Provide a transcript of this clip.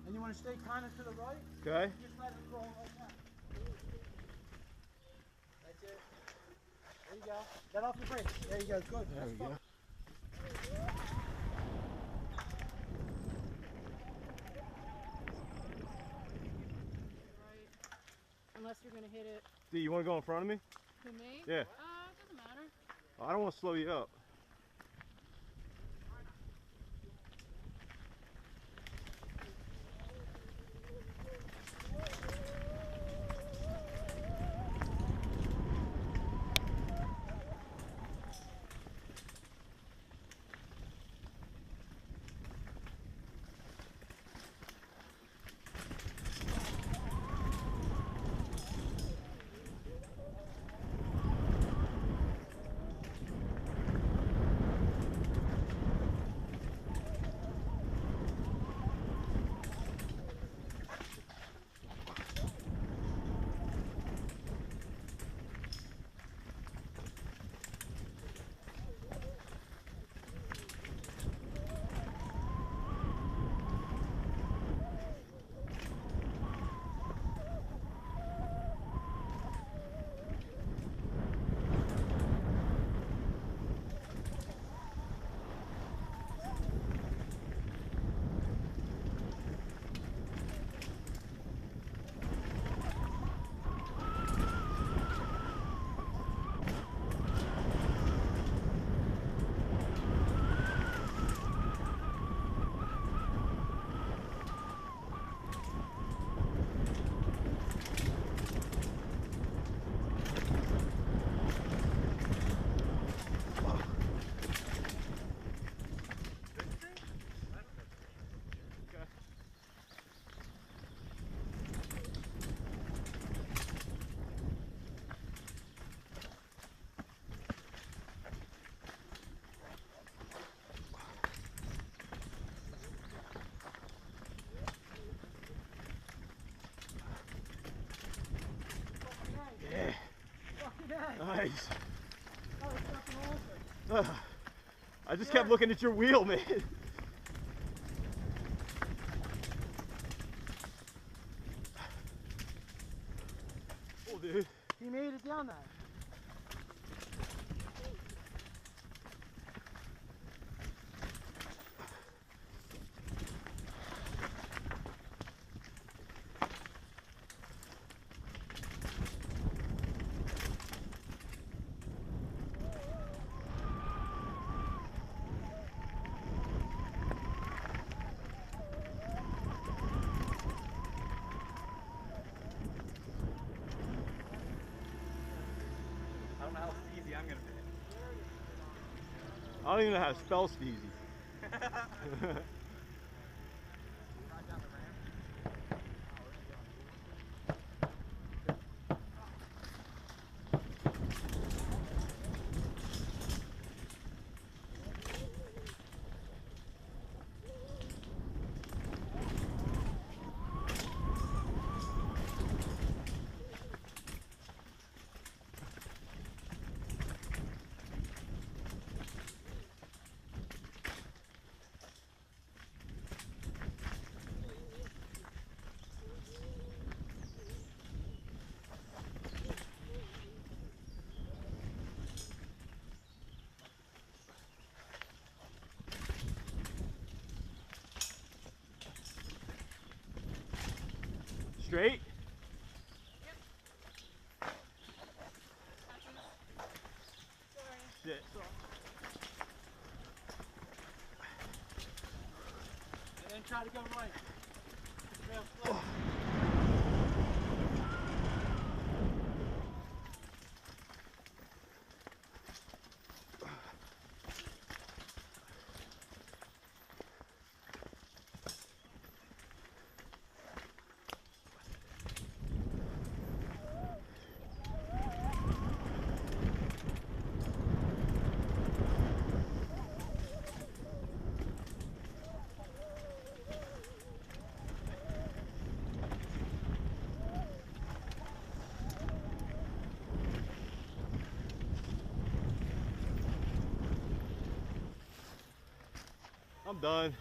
And you want to stay kind of to the right? Okay. Just let it roll like that. That's it. There you go. Get off your brakes. There you go. Good. There we go. Right. Unless you're gonna hit it. D, you want to go in front of me? To me? Yeah. It doesn't matter. I don't want to slow you up. Nice. I just kept looking at your wheel, man. Oh, dude. He made it down there. I don't know how easy I'm gonna be. I don't even know how to spell Steezy. straight? Sit. And then try to go right. Real slow. I'm done.